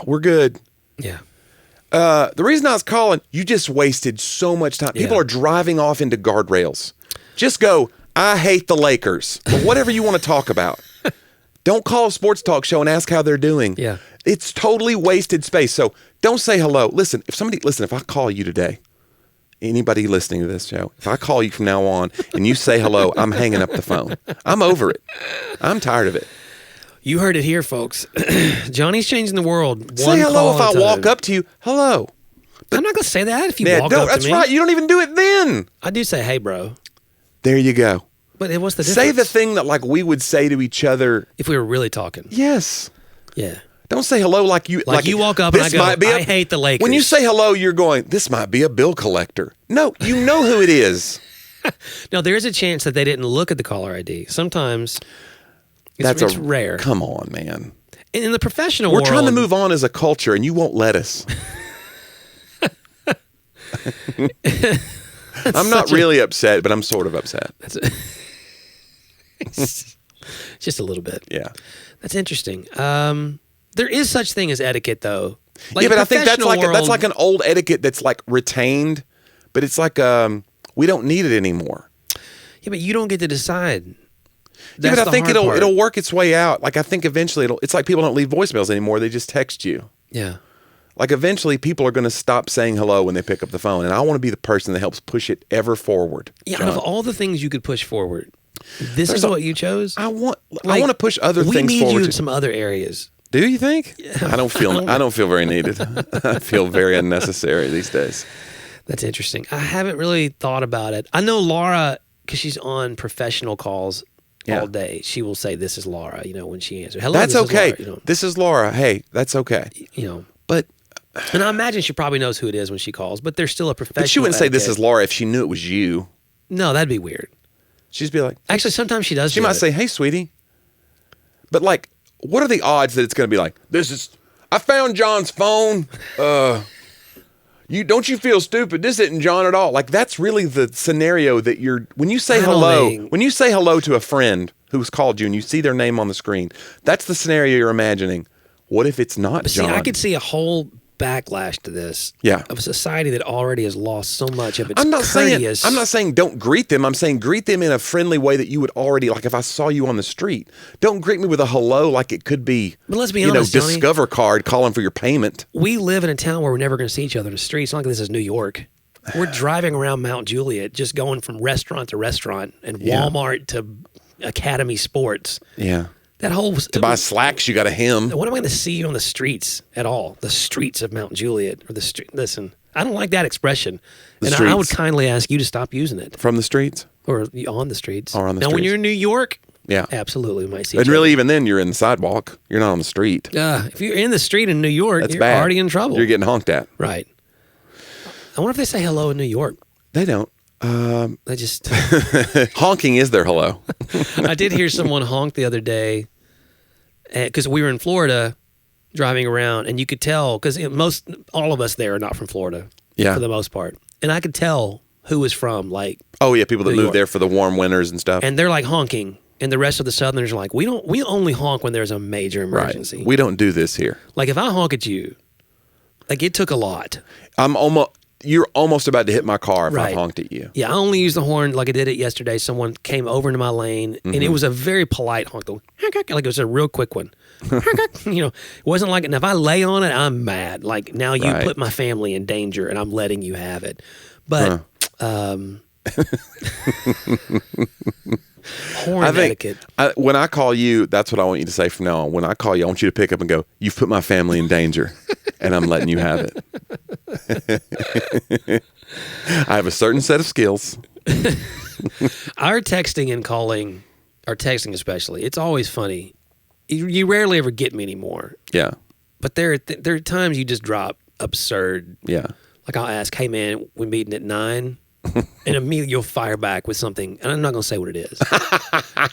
We're good. Yeah. The reason I was calling, you just wasted so much time. People are driving off into guardrails. Just go, I hate the Lakers, or whatever you want to talk about. Don't call a sports talk show and ask how they're doing. Yeah. It's totally wasted space. So don't say hello. Listen, if I call you today, anybody listening to this show, if I call you from now on and you say hello, I'm hanging up the phone. I'm over it. I'm tired of it. You heard it here, folks. Jonnie's changing the world. Say hello if I walk up to you. Hello. I'm not going to say that if you walk up to me. That's right. You don't even do it then. I do say, hey, bro. There you go. But what's the difference? Say the thing that like we would say to each other. If we were really talking. Yes. Yeah. Don't say hello like you walk up and I go, I hate the Lakers. When you say hello, you're going, this might be a bill collector. No, you know who it is. No, there is a chance that they didn't look at the caller ID. Sometimes it's rare. Come on, man. In the professional world. We're trying to move on as a culture and you won't let us. I'm not really upset, but I'm sort of upset. Just a little bit. Yeah. That's interesting. There is such thing as etiquette, though. Like but I think that's like an old etiquette that's like retained, but it's like we don't need it anymore. Yeah, but you don't get to decide. Yeah, but I think it'll work its way out. Like I think eventually it's like people don't leave voicemails anymore; they just text you. Yeah. Like eventually people are going to stop saying hello when they pick up the phone, and I want to be the person that helps push it ever forward. Yeah, John. out of all the things you could push forward, this is what you chose. I want to push other things forward. We need you in some other areas. Do you think? I don't feel very needed. I feel very unnecessary these days. That's interesting. I haven't really thought about it. I know Laura, because she's on professional calls all day. She will say, "This is Laura," when she answers. Hello, that's okay. Laura, This is Laura. Hey, that's okay. But and I imagine she probably knows who it is when she calls. But there's still a professional. But she wouldn't say, "This is Laura," if she knew it was you. No, that'd be weird. She'd just be like, actually, sometimes she does. She might say, "Hey, sweetie," but like. What are the odds that it's going to be like, I found John's phone. Don't you feel stupid? This isn't John at all. Like that's really the scenario that when you say hello to a friend who's called you and you see their name on the screen, that's the scenario you're imagining. What if it's not John? See, I could see a whole backlash to this. Yeah. Of a society that already has lost so much of its courteous. I'm not saying don't greet them. I'm saying greet them in a friendly way that you would already, like if I saw you on the street. Don't greet me with a hello like it could be, but let's be honest, Discover card calling for your payment. We live in a town where we're never going to see each other in the street. It's not like this is New York. We're driving around Mount Juliet, just going from restaurant to restaurant and Walmart to Academy Sports. Yeah. That whole to buy slacks, you got a hem. When am I going to see you on the streets at all? The streets of Mount Juliet or the street? Listen, I don't like that expression, I would kindly ask you to stop using it. From the streets, or on the streets, or on the now, streets. when you're in New York, yeah, absolutely, we might see. And really, even then, you're in the sidewalk. You're not on the street. If you're in the street in New York, that's you're bad. already in trouble. You're getting honked at. Right. I wonder if they say hello in New York. They don't. They just honking is their hello. I did hear someone honk the other day. Because we were in Florida driving around, and you could tell, because all of us there are not from Florida, for the most part. And I could tell who was from, like... Oh, yeah, people that move there for the warm winters and stuff. And they're like honking, and the rest of the Southerners are like, we only honk when there's a major emergency. Right. We don't do this here. Like, if I honk at you, like, it took a lot. you're almost about to hit my car if I Right. honked at you. Yeah, I only used the horn like I did it yesterday. Someone came over into my lane, and it was a very polite honk. Like it was a real quick one. You know, it wasn't like, now if I lay on it, I'm mad. Like, now you Right. put my family in danger, and I'm letting you have it. But horn etiquette. When I call you, that's what I want you to say from now on. When I call you, I want you to pick up and go, "You've put my family in danger, and I'm letting you have it." I have a certain set of skills. Our texting and calling, our texting especially, it's always funny. You rarely ever get me anymore. Yeah. But there are times you just drop absurd. Yeah. Like, I'll ask, "Hey man, we're meeting at 9," and immediately you'll fire back with something, and I'm not going to say what it is,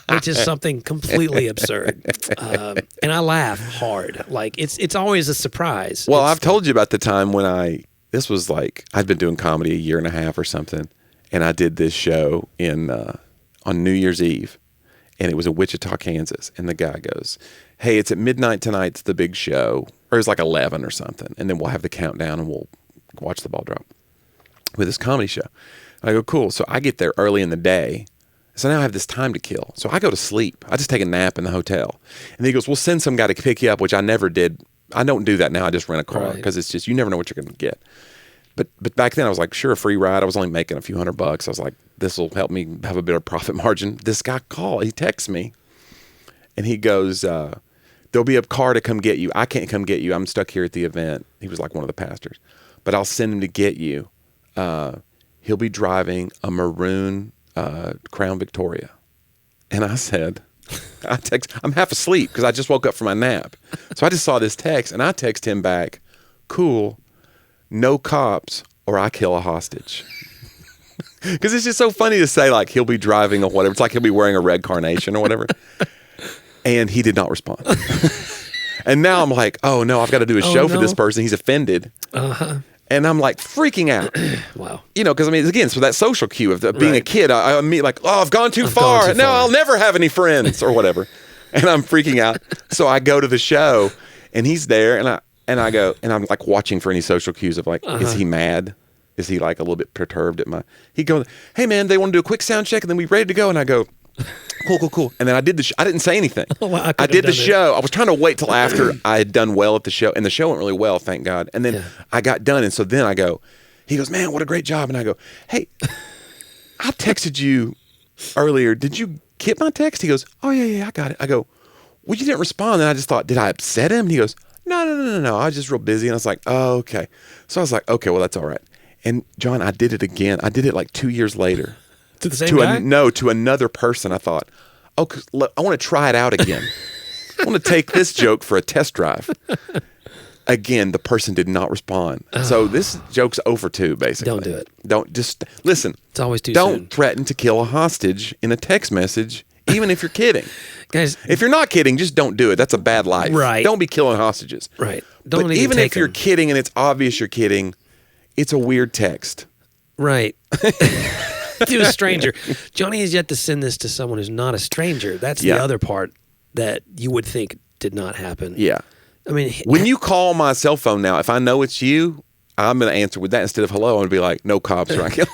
which is something completely absurd. And I laugh hard. Like, it's always a surprise. Well, I've told you about the time when this was like, I'd been doing comedy a year and a half or something, and I did this show on New Year's Eve, and it was in Wichita, Kansas, and the guy goes, "Hey, it's at midnight tonight, it's the big show," or it was like 11 or something, and then we'll have the countdown and we'll watch the ball drop with this comedy show. I go, "Cool." So I get there early in the day. So now I have this time to kill. So I go to sleep. I just take a nap in the hotel. And he goes, "We'll send some guy to pick you up," which I never did. I don't do that now. I just rent a car because it's just, you never know what you're going to get. But back then I was like, sure, a free ride. I was only making a few $100. I was like, this will help me have a better profit margin. This guy he texts me, and he goes, "There'll be a car to come get you. I can't come get you. I'm stuck here at the event." He was like one of the pastors. "But I'll send him to get you. He'll be driving a maroon Crown Victoria." And I said, I'm half asleep because I just woke up from my nap. So I just saw this text, and I text him back, "Cool, no cops or I kill a hostage." Because it's just so funny to say, like, he'll be driving or whatever. It's like he'll be wearing a red carnation or whatever. And he did not respond. And now I'm like, oh no, I've got to do a show for this person. He's offended. And I'm like freaking out. Wow. You know, because I mean, again, so that social cue of being a kid, I mean, like, oh, I've gone too far. Now I'll never have any friends or whatever. And I'm freaking out. So I go to the show, and he's there, and I go, and I'm like watching for any social cues of like, is he mad? Is he like a little bit perturbed at he goes, "Hey man, they want to do a quick sound check and then we ready to go." And I go, cool. And then I did I didn't say anything. Well, I did the show. I was trying to wait till after I had done well at the show, and the show went really well, thank God. And then I got done, and so then I go, he goes, "Man, what a great job." And I go, "Hey, I texted you earlier. Did you get my text?" He goes, "Oh yeah, I got it." I go, "Well, you didn't respond." And I just thought, did I upset him? And he goes, No. I was just real busy. And I was like, "Oh, okay." So I was like, okay, well, that's all right. And John, I did it again. I did it like 2 years later. To the same guy? To another person. I thought, I want to try it out again. I want to take this joke for a test drive. Again, the person did not respond. So this joke's over too, basically. Don't do it. Don't just listen. It's always too soon. Don't threaten to kill a hostage in a text message, even if you're kidding. Guys, if you're not kidding, just don't do it. That's a bad life. Right. Don't be killing hostages. Right. But even if you're kidding and it's obvious you're kidding, it's a weird text. Right. To a stranger. Jonnie has yet to send this to someone who's not a stranger. That's the other part that you would think did not happen. Yeah. I mean, when you call my cell phone now, if I know it's you, I'm going to answer with that instead of hello. I'm going to be like, "No cops or I kill."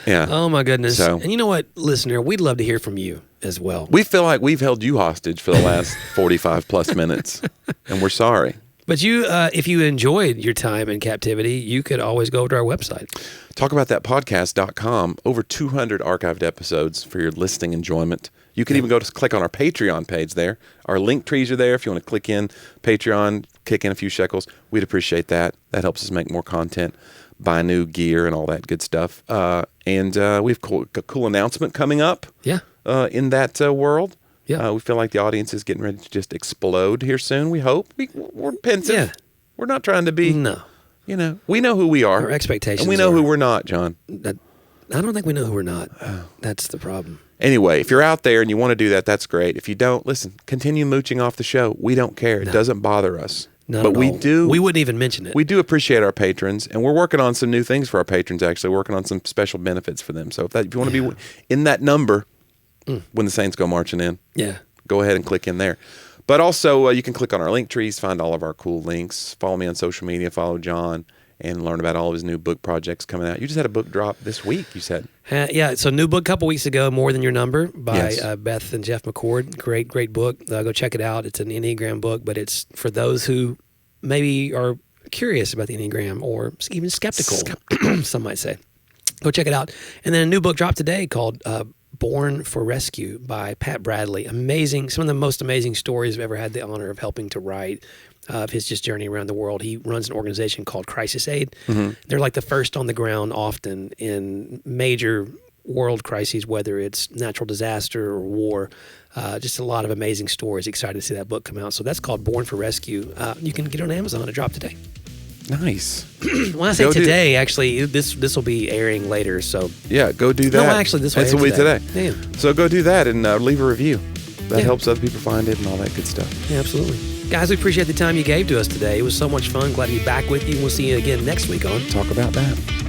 Yeah. Oh my goodness. So, and you know what, listener, we'd love to hear from you as well. We feel like we've held you hostage for the last 45 plus minutes, and we're sorry. But you, if you enjoyed your time in captivity, you could always go over to our website. Talkaboutthatpodcast.com. Over 200 archived episodes for your listening enjoyment. You can even go to click on our Patreon page there. Our link trees are there. If you want to click in Patreon, kick in a few shekels, we'd appreciate that. That helps us make more content, buy new gear, and all that good stuff. And we have a cool announcement coming up. Yeah. In that world. Yeah. We feel like the audience is getting ready to just explode here soon, we hope. We're pensive. Yeah. We're not trying to be. No. You know, we know who we are. Our expectations and we know who we're not, John. I don't think we know who we're not. That's the problem. Anyway, if you're out there and you want to do that, that's great. If you don't, listen, continue mooching off the show. We don't care. It doesn't bother us. But we do. We wouldn't even mention it. We do appreciate our patrons, and we're working on some new things for our patrons, actually. We're working on some special benefits for them. So if you want to be in that number when the Saints go marching in, yeah, go ahead and click in there. But also, you can click on our link trees, find all of our cool links. Follow me on social media, follow John, and learn about all of his new book projects coming out. You just had a book drop this week, you said. Yeah, so new book a couple weeks ago, More Than Your Number by Yes. Beth and Jeff McCord. Great book. Go check it out. It's an Enneagram book, but it's for those who maybe are curious about the Enneagram or even skeptical, some might say. Go check it out. And then a new book dropped today called Born for Rescue by Pat Bradley. Amazing, some of the most amazing stories I've ever had the honor of helping to write of his just journey around the world. He runs an organization called Crisis Aid. They're like the first on the ground often in major world crises, whether it's natural disaster or war. Just a lot of amazing stories. Excited to see that book come out. So that's called Born for Rescue. You can get it on Amazon. It dropped today. Nice. When I say today, actually, this will be airing later. So yeah, go do that. No, actually, this will be today. Yeah. So go do that and leave a review. That helps other people find it and all that good stuff. Yeah, absolutely. Guys, we appreciate the time you gave to us today. It was so much fun. Glad to be back with you. We'll see you again next week on Talk About That.